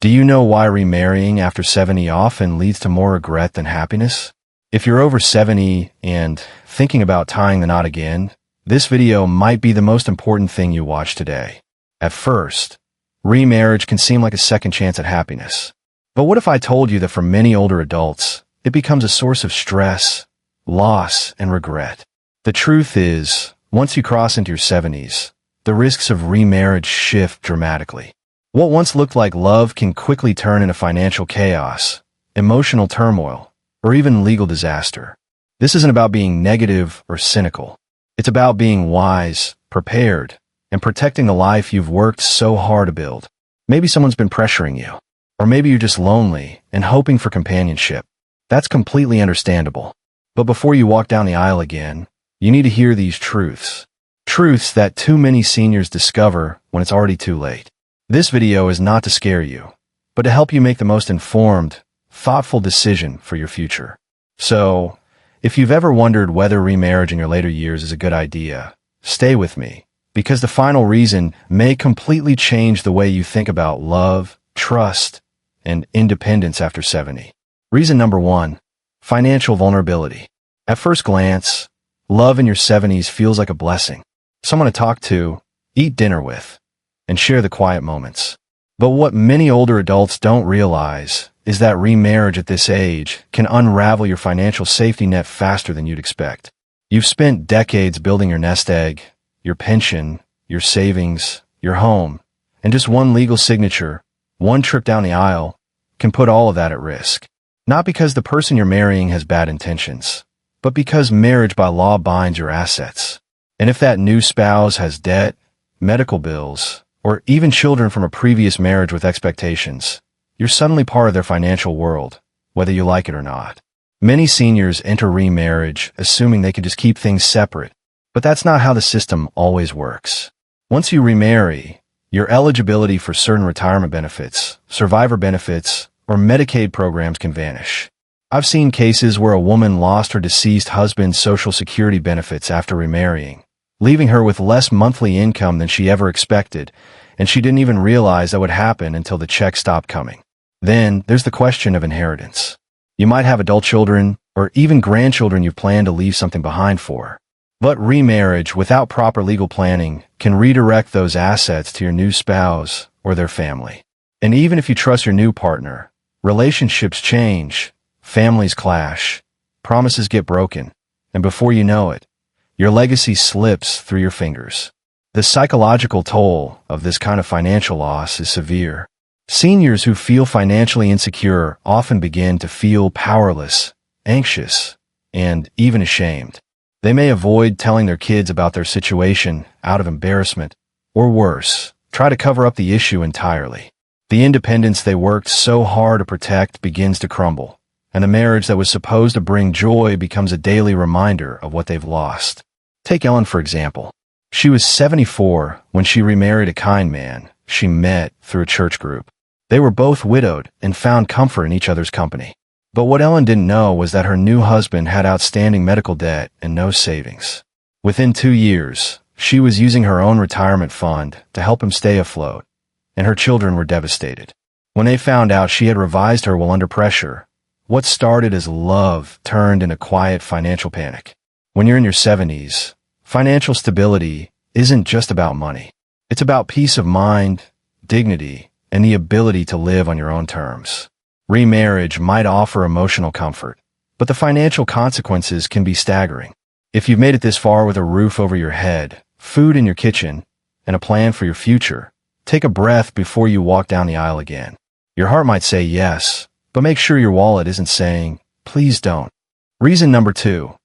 Do you know why remarrying after 70 often leads to more regret than happiness? If you're over 70 and thinking about tying the knot again, this video might be the most important thing you watch today. At first, remarriage can seem like a second chance at happiness. But what if I told you that for many older adults, it becomes a source of stress, loss, and regret? The truth is, once you cross into your 70s, the risks of remarriage shift dramatically. What once looked like love can quickly turn into financial chaos, emotional turmoil, or even legal disaster. This isn't about being negative or cynical. It's about being wise, prepared, and protecting the life you've worked so hard to build. Maybe someone's been pressuring you, or maybe you're just lonely and hoping for companionship. That's completely understandable. But before you walk down the aisle again, you need to hear these truths. Truths that too many seniors discover when it's already too late. This video is not to scare you, but to help you make the most informed, thoughtful decision for your future. So, if you've ever wondered whether remarriage in your later years is a good idea, stay with me, because the final reason may completely change the way you think about love, trust, and independence after 70. Reason number 1, financial vulnerability. At first glance, love in your 70s feels like a blessing. Someone to talk to, eat dinner with, and share the quiet moments. But what many older adults don't realize is that remarriage at this age can unravel your financial safety net faster than you'd expect. You've spent decades building your nest egg, your pension, your savings, your home, and just one legal signature, one trip down the aisle, can put all of that at risk. Not because the person you're marrying has bad intentions, but because marriage by law binds your assets. And if that new spouse has debt, medical bills, or even children from a previous marriage with expectations, you're suddenly part of their financial world, whether you like it or not. Many seniors enter remarriage assuming they can just keep things separate, but that's not how the system always works. Once you remarry, your eligibility for certain retirement benefits, survivor benefits, or Medicaid programs can vanish. I've seen cases where a woman lost her deceased husband's Social Security benefits after remarrying, leaving her with less monthly income than she ever expected, and she didn't even realize that would happen until the check stopped coming. Then, there's the question of inheritance. You might have adult children, or even grandchildren you've planned to leave something behind for. But remarriage without proper legal planning can redirect those assets to your new spouse or their family. And even if you trust your new partner, relationships change, families clash, promises get broken, and before you know it, your legacy slips through your fingers. The psychological toll of this kind of financial loss is severe. Seniors who feel financially insecure often begin to feel powerless, anxious, and even ashamed. They may avoid telling their kids about their situation out of embarrassment, or worse, try to cover up the issue entirely. The independence they worked so hard to protect begins to crumble, and the marriage that was supposed to bring joy becomes a daily reminder of what they've lost. Take Ellen, for example. She was 74 when she remarried a kind man she met through a church group. They were both widowed and found comfort in each other's company. But what Ellen didn't know was that her new husband had outstanding medical debt and no savings. Within 2 years, she was using her own retirement fund to help him stay afloat, and her children were devastated. When they found out she had revised her while under pressure, what started as love turned into quiet financial panic. When you're in your 70s, financial stability isn't just about money. It's about peace of mind, dignity, and the ability to live on your own terms. Remarriage might offer emotional comfort, but the financial consequences can be staggering. If you've made it this far with a roof over your head, food in your kitchen, and a plan for your future, take a breath before you walk down the aisle again. Your heart might say yes, but make sure your wallet isn't saying, please don't. Reason number 2,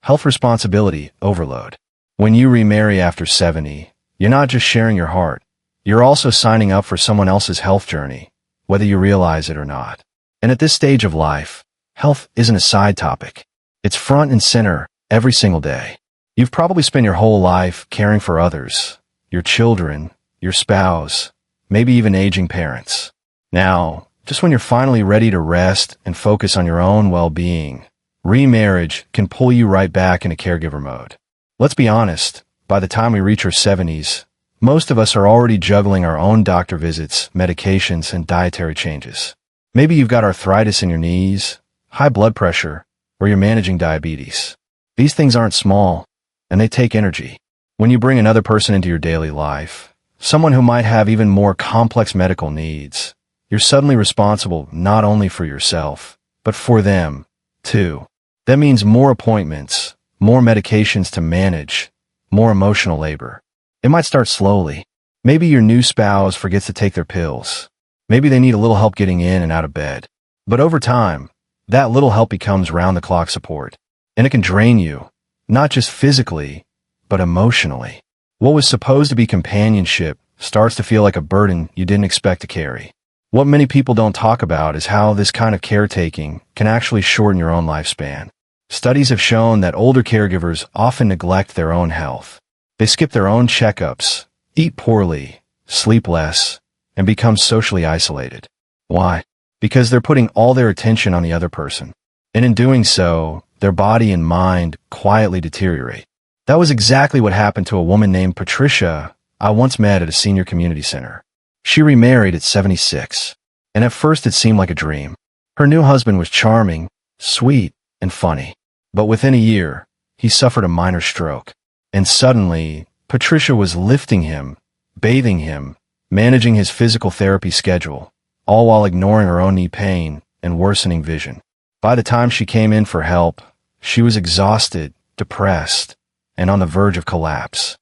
health responsibility overload. When you remarry after 70, you're not just sharing your heart. You're also signing up for someone else's health journey, whether you realize it or not. And at this stage of life, health isn't a side topic. It's front and center every single day. You've probably spent your whole life caring for others, your children, your spouse, maybe even aging parents. Now, just when you're finally ready to rest and focus on your own well-being, remarriage can pull you right back into caregiver mode. Let's be honest, by the time we reach our 70s, Most of us are already juggling our own doctor visits, medications, and dietary changes. Maybe you've got arthritis in your knees, high blood pressure, or you're managing diabetes. These things aren't small, and they take energy. When you bring another person into your daily life, someone who might have even more complex medical needs, you're suddenly responsible not only for yourself, but for them, too. That means more appointments, more medications to manage, more emotional labor. It might start slowly. Maybe your new spouse forgets to take their pills. Maybe they need a little help getting in and out of bed. But over time, that little help becomes round-the-clock support. And it can drain you, not just physically, but emotionally. What was supposed to be companionship starts to feel like a burden you didn't expect to carry. What many people don't talk about is how this kind of caretaking can actually shorten your own lifespan. Studies have shown that older caregivers often neglect their own health. They skip their own checkups, eat poorly, sleep less, and become socially isolated. Why? Because they're putting all their attention on the other person. And in doing so, their body and mind quietly deteriorate. That was exactly what happened to a woman named Patricia I once met at a senior community center. She remarried at 76, and at first it seemed like a dream. Her new husband was charming, sweet, and funny. But within a year, he suffered a minor stroke. And suddenly, Patricia was lifting him, bathing him, managing his physical therapy schedule, all while ignoring her own knee pain and worsening vision. By the time she came in for help, she was exhausted, depressed, and on the verge of collapse.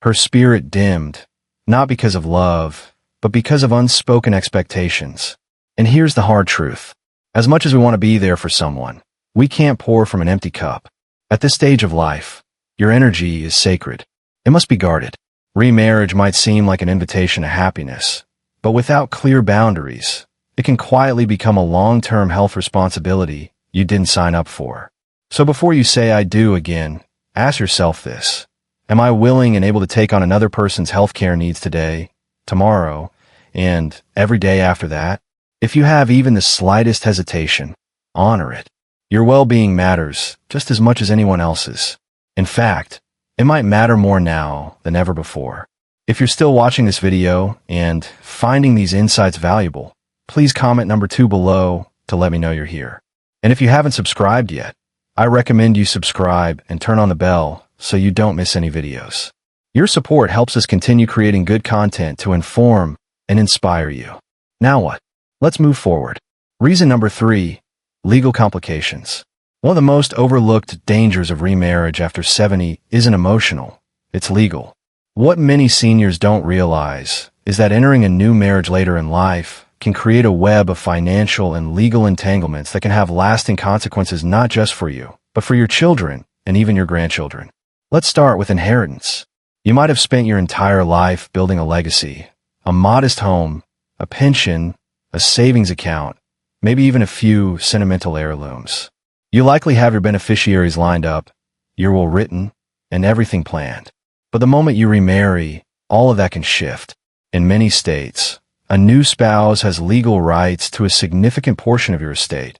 Her spirit dimmed, not because of love, but because of unspoken expectations. And here's the hard truth. As much as we want to be there for someone, we can't pour from an empty cup. At this stage of life, your energy is sacred. It must be guarded. Remarriage might seem like an invitation to happiness, but without clear boundaries, it can quietly become a long-term health responsibility you didn't sign up for. So before you say I do again, ask yourself this. Am I willing and able to take on another person's healthcare needs today, tomorrow, and every day after that? If you have even the slightest hesitation, honor it. Your well-being matters just as much as anyone else's. In fact, it might matter more now than ever before. If you're still watching this video and finding these insights valuable, please comment number 2 below to let me know you're here. And if you haven't subscribed yet, I recommend you subscribe and turn on the bell so you don't miss any videos. Your support helps us continue creating good content to inform and inspire you. Now what? Let's move forward. Reason number 3, legal complications. One of the most overlooked dangers of remarriage after 70 isn't emotional, it's legal. What many seniors don't realize is that entering a new marriage later in life can create a web of financial and legal entanglements that can have lasting consequences not just for you, but for your children and even your grandchildren. Let's start with inheritance. You might have spent your entire life building a legacy, a modest home, a pension, a savings account, maybe even a few sentimental heirlooms. You likely have your beneficiaries lined up, your will written, and everything planned. But the moment you remarry, all of that can shift. In many states, a new spouse has legal rights to a significant portion of your estate,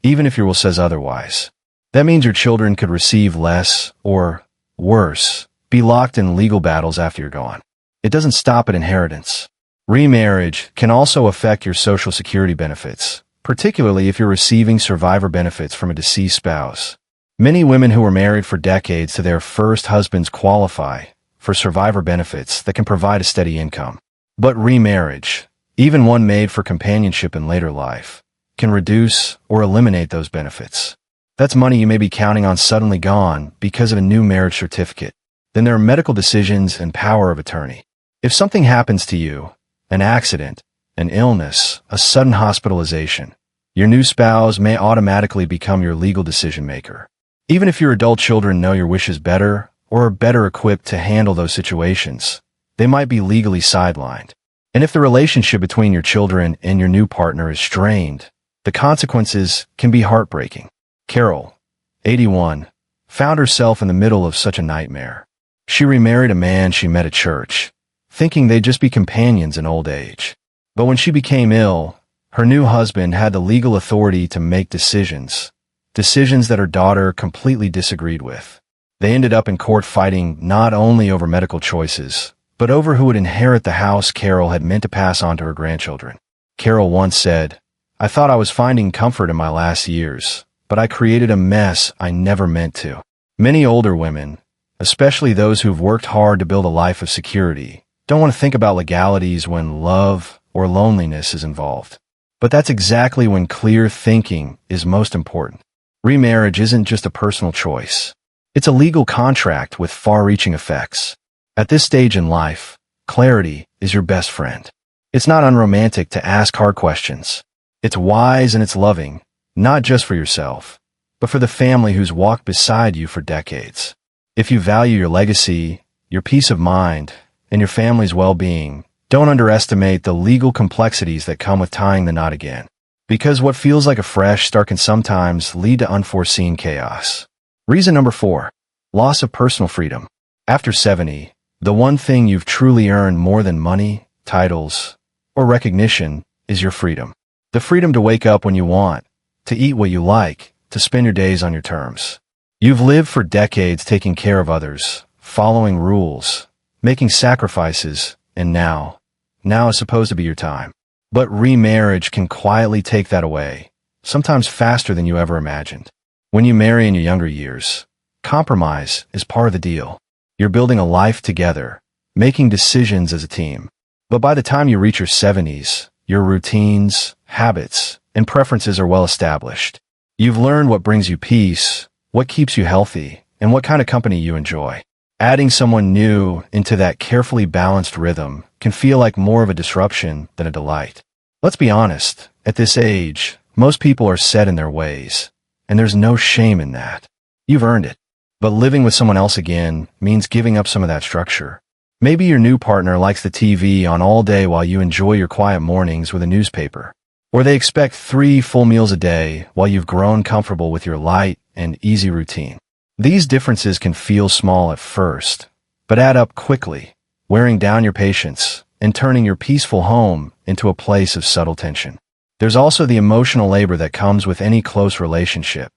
even if your will says otherwise. That means your children could receive less, or, worse, be locked in legal battles after you're gone. It doesn't stop at inheritance. Remarriage can also affect your Social Security benefits, particularly if you're receiving survivor benefits from a deceased spouse. Many women who were married for decades to their first husbands qualify for survivor benefits that can provide a steady income. But remarriage, even one made for companionship in later life, can reduce or eliminate those benefits. That's money you may be counting on suddenly gone because of a new marriage certificate. Then there are medical decisions and power of attorney. If something happens to you, an accident, an illness, a sudden hospitalization, your new spouse may automatically become your legal decision maker. Even if your adult children know your wishes better or are better equipped to handle those situations, they might be legally sidelined. And if the relationship between your children and your new partner is strained, the consequences can be heartbreaking. Carol, 81, found herself in the middle of such a nightmare. She remarried a man she met at church, thinking they'd just be companions in old age. But when she became ill, her new husband had the legal authority to make decisions that her daughter completely disagreed with. They ended up in court fighting not only over medical choices, but over who would inherit the house Carol had meant to pass on to her grandchildren. Carol once said, "I thought I was finding comfort in my last years, but I created a mess I never meant to." Many older women, especially those who've worked hard to build a life of security, don't want to think about legalities when love or loneliness is involved. But that's exactly when clear thinking is most important. Remarriage isn't just a personal choice. It's a legal contract with far-reaching effects. At this stage in life, clarity is your best friend. It's not unromantic to ask hard questions. It's wise and it's loving, not just for yourself, but for the family who's walked beside you for decades. If you value your legacy, your peace of mind, and your family's well-being, don't underestimate the legal complexities that come with tying the knot again. Because what feels like a fresh start can sometimes lead to unforeseen chaos. Reason number 4, loss of personal freedom. After 70, the one thing you've truly earned more than money, titles, or recognition is your freedom. The freedom to wake up when you want, to eat what you like, to spend your days on your terms. You've lived for decades taking care of others, following rules, making sacrifices, and now is supposed to be your time. But remarriage can quietly take that away, sometimes faster than you ever imagined. When you marry in your younger years, compromise is part of the deal. You're building a life together, making decisions as a team. But by the time you reach your 70s, your routines, habits, and preferences are well established. You've learned what brings you peace, what keeps you healthy, and what kind of company you enjoy. Adding someone new into that carefully balanced rhythm can feel like more of a disruption than a delight. Let's be honest, at this age, most people are set in their ways, and there's no shame in that. You've earned it. But living with someone else again means giving up some of that structure. Maybe your new partner likes the TV on all day while you enjoy your quiet mornings with a newspaper. Or they expect 3 full meals a day while you've grown comfortable with your light and easy routine. These differences can feel small at first, but add up quickly, wearing down your patience and turning your peaceful home into a place of subtle tension. There's also the emotional labor that comes with any close relationship.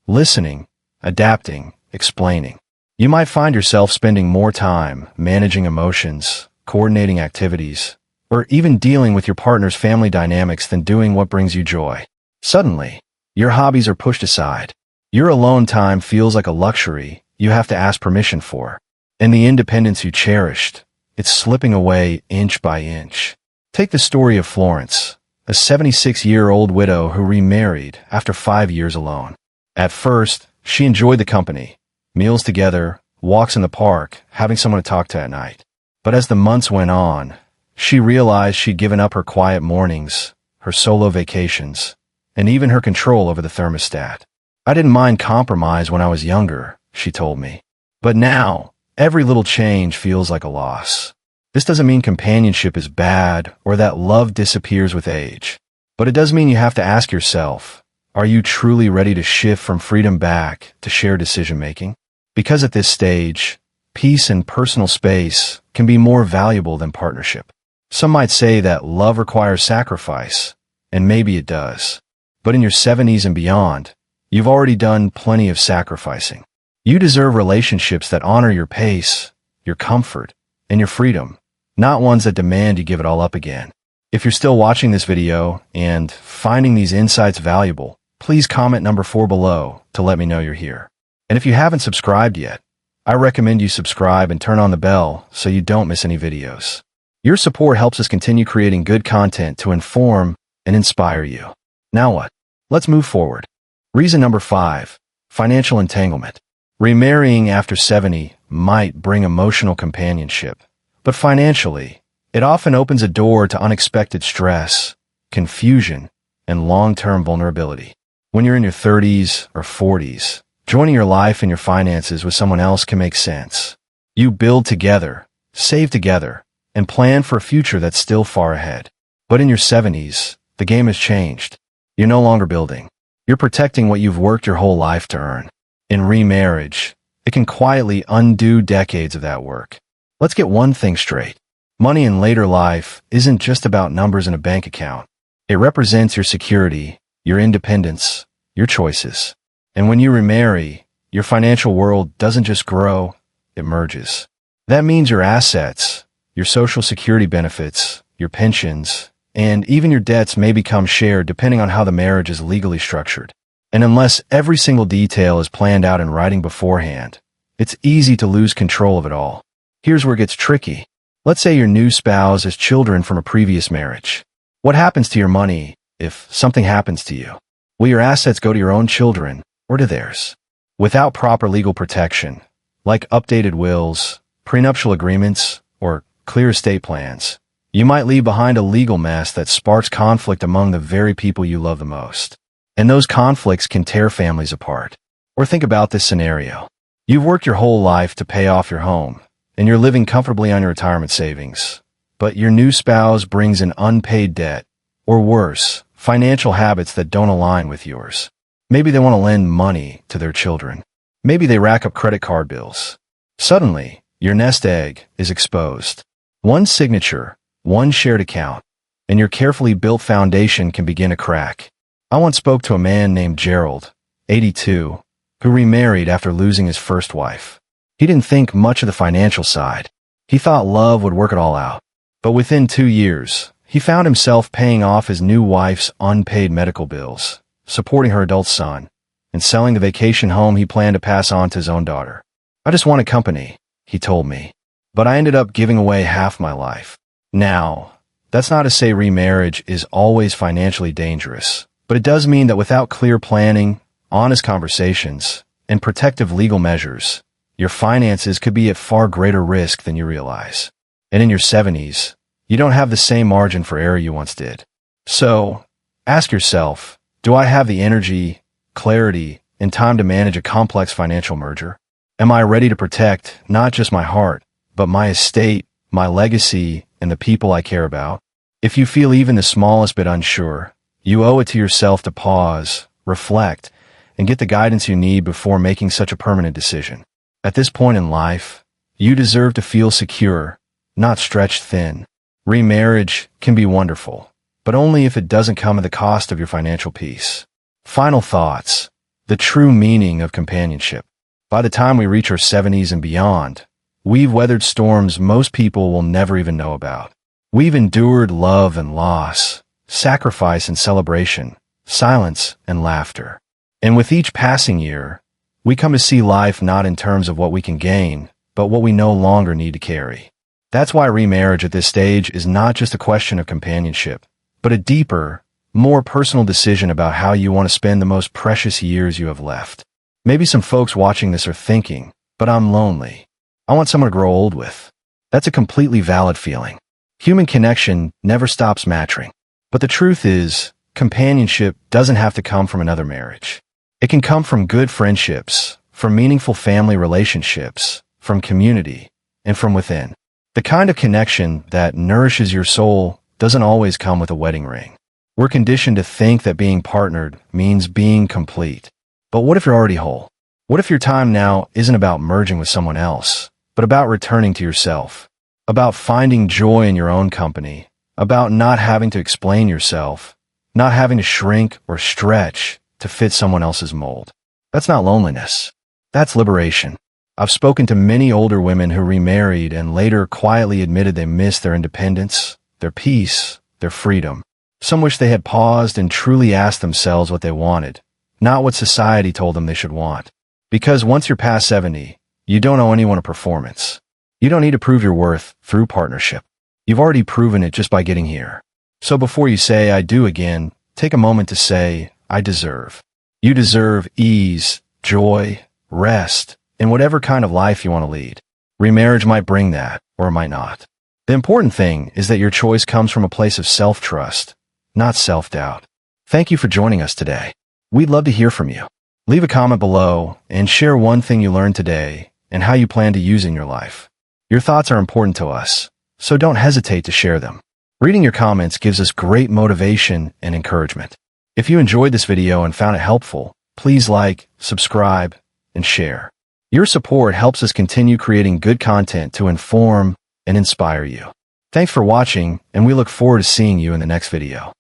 Listening, adapting, explaining. You might find yourself spending more time managing emotions, coordinating activities, or even dealing with your partner's family dynamics than doing what brings you joy. Suddenly, your hobbies are pushed aside. Your alone time feels like a luxury you have to ask permission for. And the independence you cherished, it's slipping away inch by inch. Take the story of Florence, a 76-year-old widow who remarried after 5 years alone. At first, she enjoyed the company, meals together, walks in the park, having someone to talk to at night. But as the months went on, she realized she'd given up her quiet mornings, her solo vacations, and even her control over the thermostat. "I didn't mind compromise when I was younger," she told me. "But now, every little change feels like a loss." This doesn't mean companionship is bad or that love disappears with age. But it does mean you have to ask yourself, are you truly ready to shift from freedom back to shared decision-making? Because at this stage, peace and personal space can be more valuable than partnership. Some might say that love requires sacrifice, and maybe it does. But in your 70s and beyond, you've already done plenty of sacrificing. You deserve relationships that honor your pace, your comfort, and your freedom, not ones that demand you give it all up again. If you're still watching this video and finding these insights valuable, please comment number 4 below to let me know you're here. And if you haven't subscribed yet, I recommend you subscribe and turn on the bell so you don't miss any videos. Your support helps us continue creating good content to inform and inspire you. Now what? Let's move forward. Reason number 5, financial entanglement. Remarrying after 70 might bring emotional companionship, but financially, it often opens a door to unexpected stress, confusion, and long-term vulnerability. When you're in your 30s or 40s, joining your life and your finances with someone else can make sense. You build together, save together, and plan for a future that's still far ahead. But in your 70s, the game has changed. You're no longer building. You're protecting what you've worked your whole life to earn. In remarriage, it can quietly undo decades of that work. Let's get one thing straight. Money in later life isn't just about numbers in a bank account. It represents your security, your independence, your choices. And when you remarry, your financial world doesn't just grow, it merges. That means your assets, Your social security benefits, your pensions, and even your debts may become shared depending on how the marriage is legally structured. And unless every single detail is planned out in writing beforehand, it's easy to lose control of it all. Here's where it gets tricky. Let's say your new spouse has children from a previous marriage. What happens to your money if something happens to you? Will your assets go to your own children or to theirs? Without proper legal protection, like updated wills, prenuptial agreements, or clear estate plans, you might leave behind a legal mess that sparks conflict among the very people you love the most. And those conflicts can tear families apart. Or think about this scenario. You've worked your whole life to pay off your home, and you're living comfortably on your retirement savings. But your new spouse brings in unpaid debt, or worse, financial habits that don't align with yours. Maybe they want to lend money to their children. Maybe they rack up credit card bills. Suddenly, your nest egg is exposed. One signature, one shared account, and your carefully built foundation can begin to crack. I once spoke to a man named Gerald, 82, who remarried after losing his first wife. He didn't think much of the financial side. He thought love would work it all out. But within 2 years, he found himself paying off his new wife's unpaid medical bills, supporting her adult son, and selling the vacation home he planned to pass on to his own daughter. I just wanted company, he told me, but I ended up giving away half my life. Now, that's not to say remarriage is always financially dangerous, but it does mean that without clear planning, honest conversations, and protective legal measures, your finances could be at far greater risk than you realize. And in your 70s, you don't have the same margin for error you once did. So, ask yourself, do I have the energy, clarity, and time to manage a complex financial merger? Am I ready to protect not just my heart, but my estate, my legacy, and the people I care about? If you feel even the smallest bit unsure, you owe it to yourself to pause, reflect, and get the guidance you need before making such a permanent decision. At this point in life, you deserve to feel secure, not stretched thin. Remarriage can be wonderful, but only if it doesn't come at the cost of your financial peace. Final thoughts. The true meaning of companionship. By the time we reach our 70s and beyond, we've weathered storms most people will never even know about. We've endured love and loss, sacrifice and celebration, silence and laughter. And with each passing year, we come to see life not in terms of what we can gain, but what we no longer need to carry. That's why remarriage at this stage is not just a question of companionship, but a deeper, more personal decision about how you want to spend the most precious years you have left. Maybe some folks watching this are thinking, but I'm lonely. I want someone to grow old with. That's a completely valid feeling. Human connection never stops mattering. But the truth is, companionship doesn't have to come from another marriage. It can come from good friendships, from meaningful family relationships, from community, and from within. The kind of connection that nourishes your soul doesn't always come with a wedding ring. We're conditioned to think that being partnered means being complete. But what if you're already whole? What if your time now isn't about merging with someone else, but about returning to yourself? About finding joy in your own company, about not having to explain yourself, not having to shrink or stretch to fit someone else's mold. That's not loneliness. That's liberation. I've spoken to many older women who remarried and later quietly admitted they missed their independence, their peace, their freedom. Some wish they had paused and truly asked themselves what they wanted, not what society told them they should want. Because once you're past 70, you don't owe anyone a performance. You don't need to prove your worth through partnership. You've already proven it just by getting here. So before you say I do again, take a moment to say I deserve. You deserve ease, joy, rest, and whatever kind of life you want to lead. Remarriage might bring that, or it might not. The important thing is that your choice comes from a place of self-trust, not self-doubt. Thank you for joining us today. We'd love to hear from you. Leave a comment below and share one thing you learned today and how you plan to use it in your life. Your thoughts are important to us, so don't hesitate to share them. Reading your comments gives us great motivation and encouragement. If you enjoyed this video and found it helpful, please like, subscribe, and share. Your support helps us continue creating good content to inform and inspire you. Thanks for watching, and we look forward to seeing you in the next video.